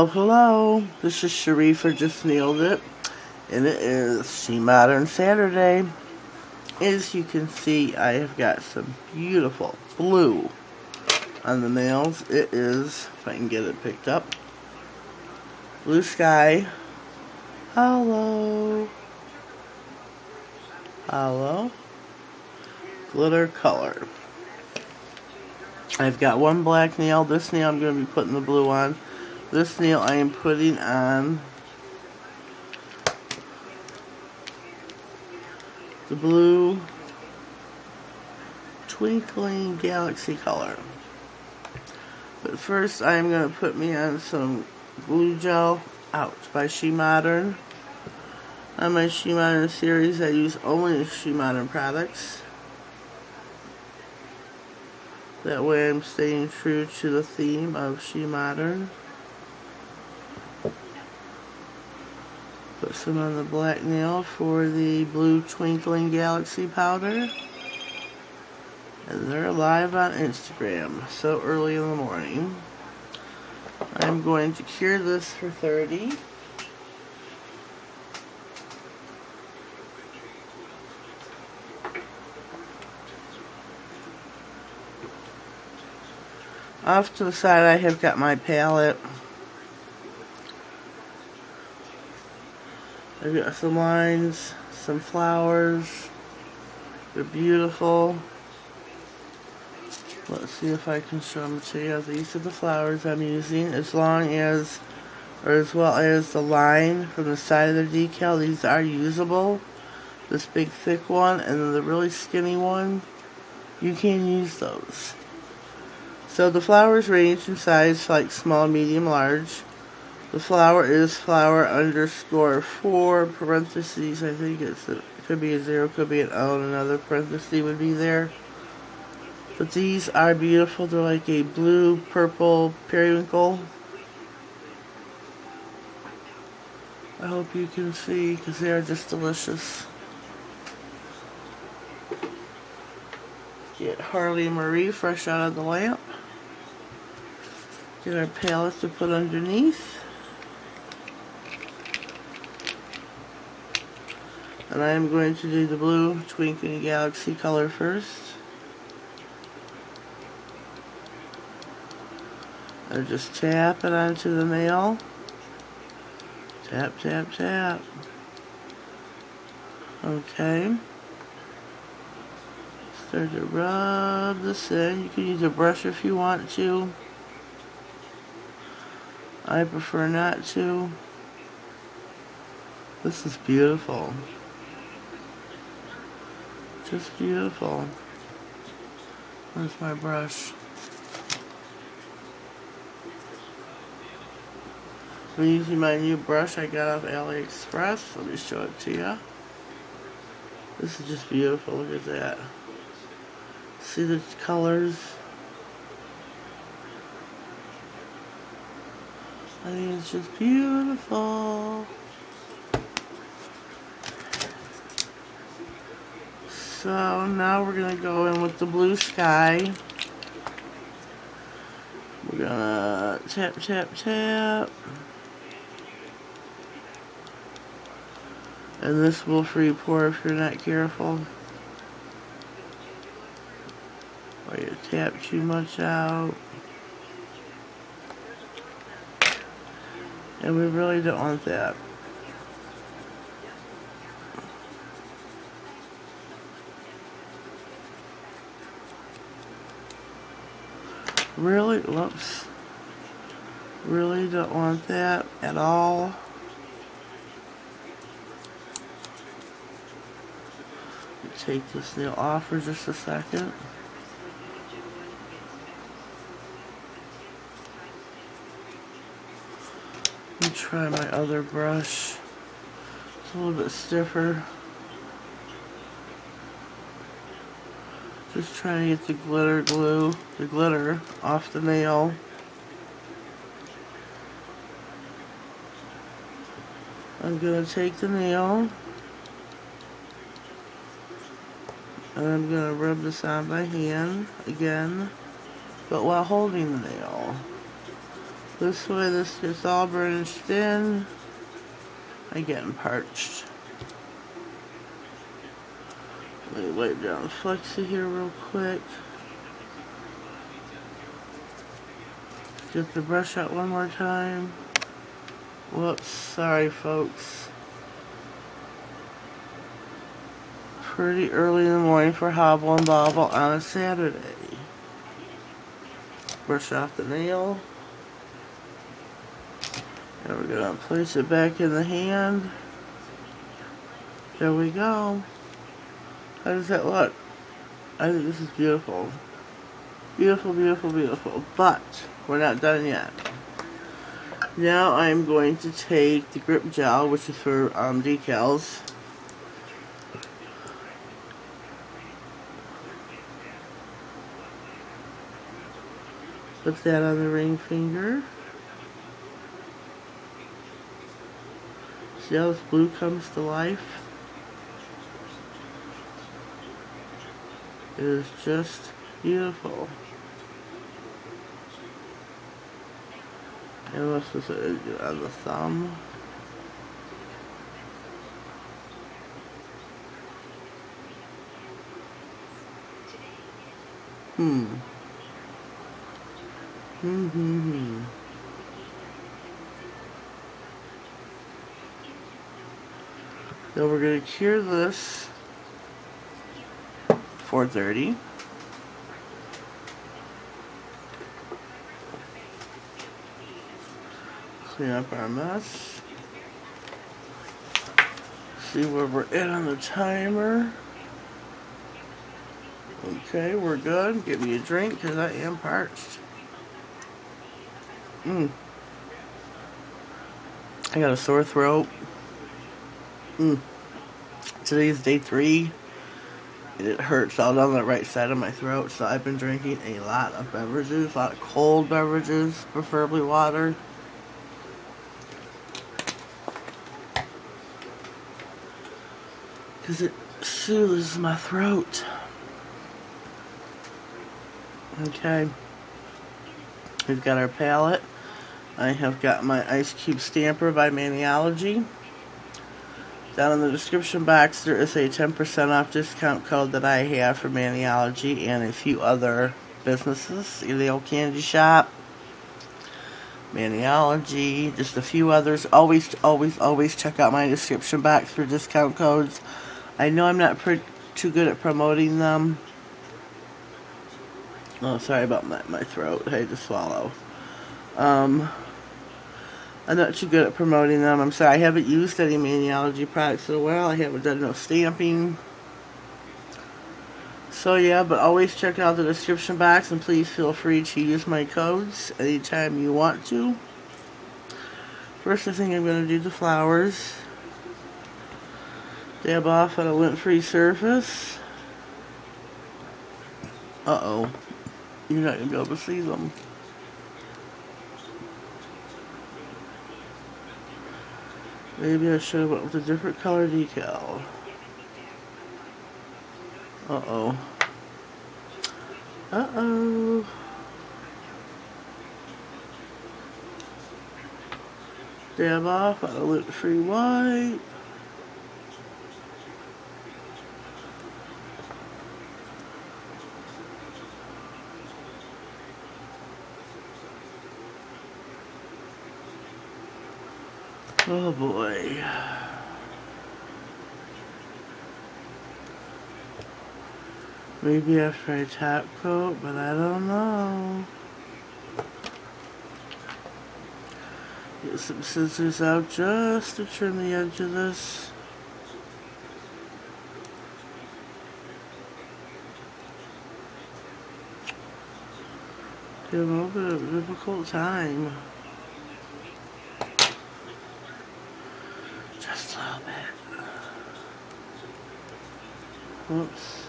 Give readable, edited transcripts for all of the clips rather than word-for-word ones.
Hello, hello. This is Sharifa Just Nailed It, and it is SheModern Saturday. As you can see, I have got some beautiful blue on the nails. It is, if I can get it picked up, Blue Sky Holo glitter color. I've got one black nail. This nail I'm going to be putting the blue on. This nail I am putting on the blue Twinkling Galaxy color. But first I am going to put me on some glue gel by SheModern. On my SheModern series I use only SheModern products. That way I'm staying true to the theme of SheModern. Put some on the black nail for the blue Twinkling Galaxy powder. And they're live on Instagram so early in the morning. I'm going to cure this for 30. Off to the side I have got my palette. I've got some lines, some flowers. They're beautiful. Let's see if I can show them to you. These are the flowers I'm using, as well as the line from the side of the decal. These are usable. This big thick one and then the really skinny one, you can use those. So the flowers range in size like small, medium, large. The flower is flower_4 parentheses. I think it could be a 0, could be an O, and another parenthesis would be there. But these are beautiful. They're like a blue, purple periwinkle. I hope you can see because they are just delicious. Get Harley Marie fresh out of the lamp. Get our palette to put underneath. And I am going to do the blue Twinkling Galaxy color first. And just tap it onto the nail. Tap, tap, tap. Okay. Start to rub this in. You can use a brush if you want to. I prefer not to. This is beautiful. Just beautiful. Where's my brush? I'm using my new brush I got off AliExpress. Let me show it to you. This is just beautiful. Look at that. See the colors? I think it's just beautiful. So now we're going to go in with the blue sky. We're going to tap, tap, tap. And this will free pour if you're not careful. Or you tap too much out. And we really don't want that. Really, whoops. Really don't want that at all. Take this nail off for just a second. Let me try my other brush. It's a little bit stiffer. Just trying to get the glitter off the nail. I'm going to take the nail and I'm going to rub this on by hand again, but while holding the nail. This way this gets all burnished in. I'm getting parched. Let me wipe down Flexi here real quick. Get the brush out one more time. Whoops, sorry folks. Pretty early in the morning for Hobble and Bobble on a Saturday. Brush off the nail. And we're gonna place it back in the hand. There we go. How does that look? I think this is beautiful. Beautiful, beautiful, beautiful. But we're not done yet. Now I'm going to take the grip gel, which is for decals. Put that on the ring finger. See how this blue comes to life? It is just beautiful. And what's this on the thumb? Then we're going to cure this 430. Clean up our mess. See where we're at on the timer. Okay, we're good. Get me a drink because I am parched. I got a sore throat. Today's day 3. And it hurts all down the right side of my throat, so I've been drinking a lot of beverages, a lot of cold beverages, preferably water. Because it soothes my throat. Okay. We've got our palette. I have got my Ice Cube Stamper by Maniology. Down in the description box there is a 10% off discount code that I have for Maniology and a few other businesses. The Old Candy Shop, Maniology, just a few others. Always check out my description box for discount codes. I know I'm not too good at promoting them. Oh, sorry about my throat. I had to swallow. I'm not too good at promoting them. I'm sorry, I haven't used any Maniology products in a while. I haven't done no stamping. So yeah, but always check out the description box and please feel free to use my codes anytime you want to. First, I think I'm going to do the flowers. Dab off on a lint-free surface. Uh-oh. You're not going to be able to see them. Maybe I should have went with a different color decal. Uh-oh. Uh-oh. Dab off on a lint-free white. Oh boy. Maybe after I top coat, but I don't know. Get some scissors out just to trim the edge of this. Get a little bit of a difficult time. Just a little bit. Oops.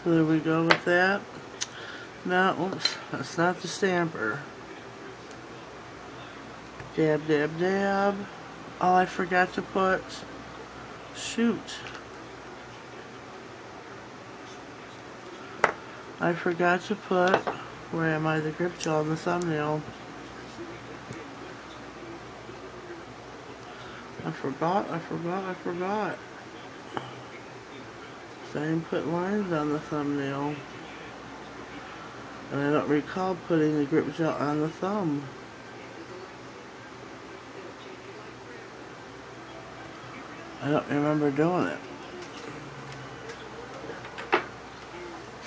So there we go with that. No, oops, that's not the stamper. Dab, dab, dab. Oh, I forgot to put, shoot. I forgot to put Where am I? The grip gel on the thumbnail. I forgot. So I didn't put lines on the thumbnail. And I don't recall putting the grip gel on the thumb. I don't remember doing it.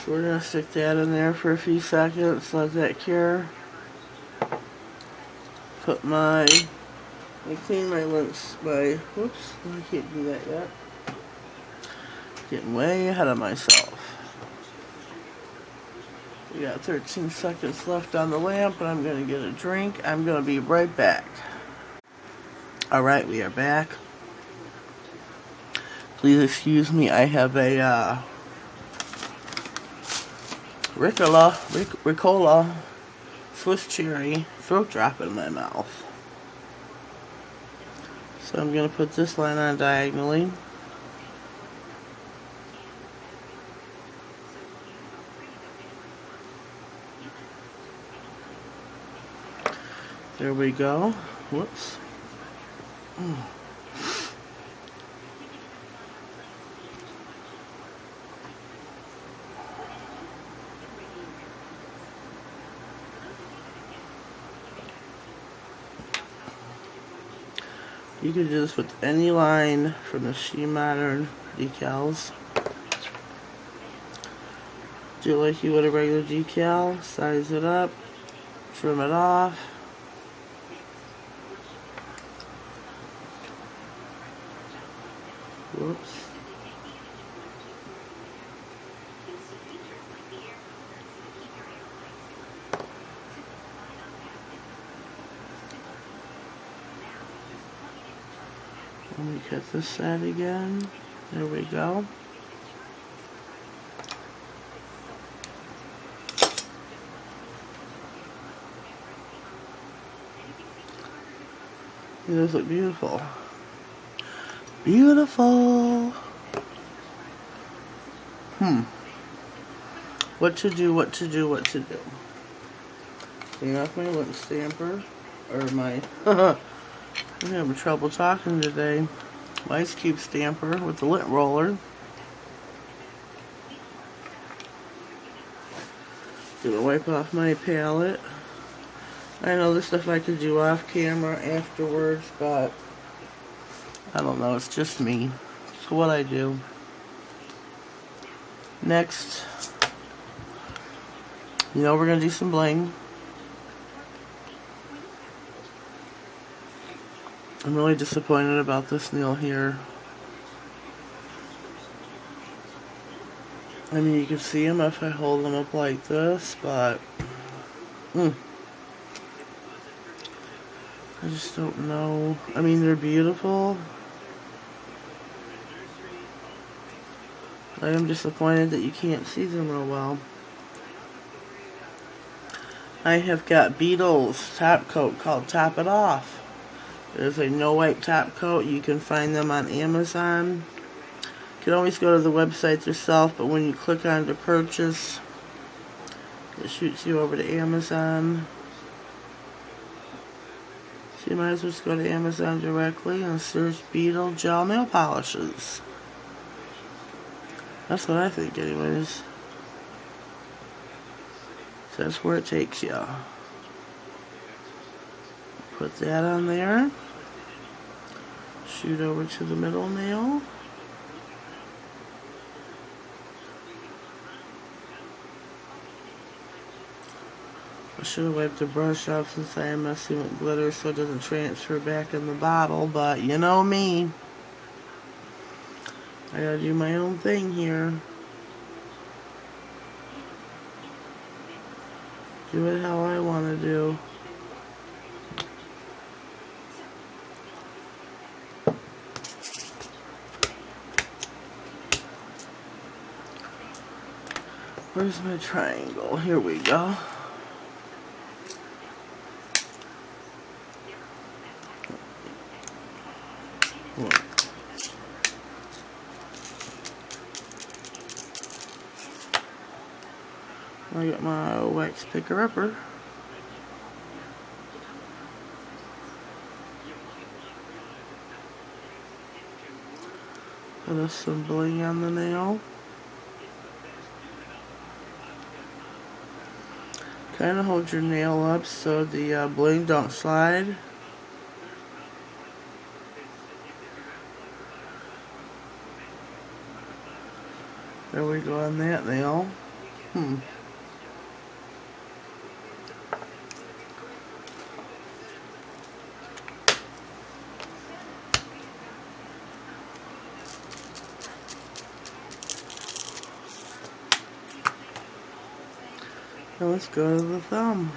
So we're going to stick that in there for a few seconds, let that cure. Put I clean my lens by, whoops, I can't do that yet. Getting way ahead of myself. We got 13 seconds left on the lamp, and I'm going to get a drink. I'm going to be right back. Alright, we are back. Please excuse me, I have a Ricola Swiss cherry throat drop in my mouth. So I'm going to put this line on diagonally. There we go. Whoops. You can do this with any line from the SheModern decals. Do it like you would a regular decal. Size it up. Trim it off. Whoops. Let me cut this side again. There we go. Those look beautiful. Beautiful. What to do. Clean off my lint stamper. Or my... I'm having trouble talking today. My Ice Cube stamper with the lint roller. Gonna wipe off my palette. I know this stuff I could do off camera afterwards, but I don't know, it's just me. So what I do. Next, you know we're gonna do some bling. I'm really disappointed about this nail here. I mean, you can see them if I hold them up like this, but I just don't know. I mean, they're beautiful. I am disappointed that you can't see them real well. I have got Beetle's top coat called Top It Off. There's a no wipe top coat. You can find them on Amazon. You can always go to the website yourself, but when you click on to purchase, it shoots you over to Amazon. So you might as well just go to Amazon directly and search Beetle gel nail polishes. That's what I think anyways. So that's where it takes you. Put that on there. Shoot over to the middle nail. I should have wiped the brush off since I am messing with glitter so it doesn't transfer back in the bottle, but you know me. I gotta do my own thing here. Do it how I want to do. Where's my triangle? Here we go. I got my wax picker-upper. Put us some bling on the nail. Kind of hold your nail up so the bling don't slide. There we go on that nail. Now let's go to the thumb.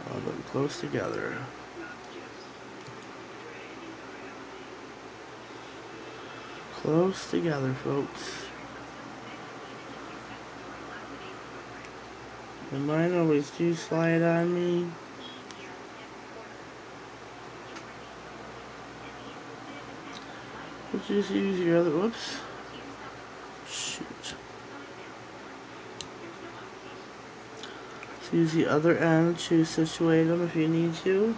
All them close together. Close together, folks. And mine always do slide on me. But just use your other, whoops. Shoot. So use the other end to situate them if you need to.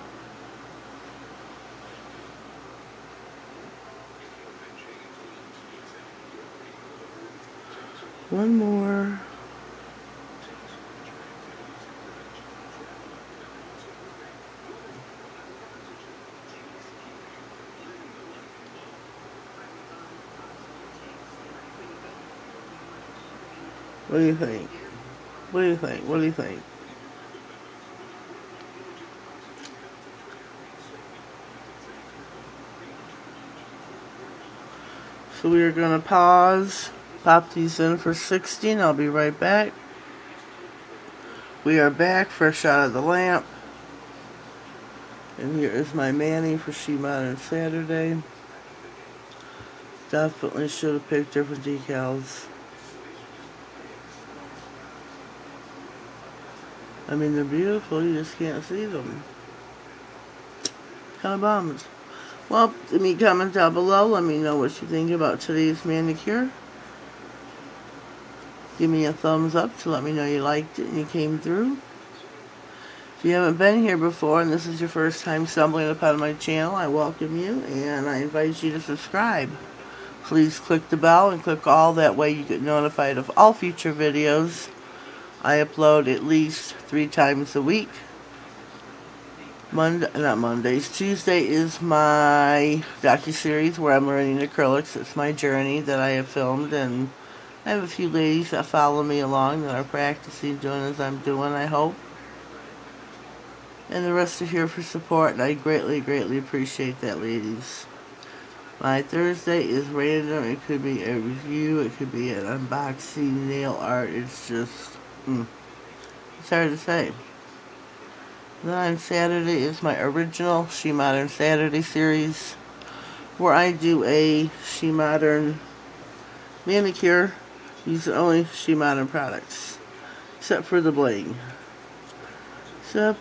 One more. What do you think? What do you think? What do you think? So we are going to pause, pop these in for 16. I'll be right back. We are back for a shot of the lamp. And here is my mani for SheModern Saturday. Definitely should have picked different decals. I mean, they're beautiful, you just can't see them. Kind of bummed. Well, leave me a comment down below. Let me know what you think about today's manicure. Give me a thumbs up to let me know you liked it and you came through. If you haven't been here before and this is your first time stumbling upon my channel, I welcome you and I invite you to subscribe. Please click the bell and click all, that way you get notified of all future videos. I upload at least 3 times a week. Tuesday is my docuseries where I'm learning acrylics. It's my journey that I have filmed, and I have a few ladies that follow me along that are practicing, doing as I'm doing, I hope. And the rest are here for support, and I greatly, greatly appreciate that, ladies. My Thursday is random. It could be a review, it could be an unboxing, nail art. It's just, it's hard to say. Then on Saturday is my original SheModern Saturday series, where I do a SheModern manicure using only SheModern products, except for the bling. Well,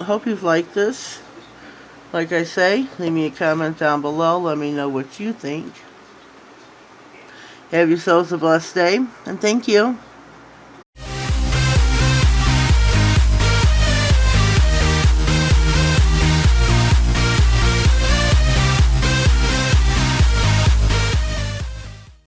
I hope you've liked this. Like I say, leave me a comment down below. Let me know what you think. Have yourselves a blessed day, and thank you.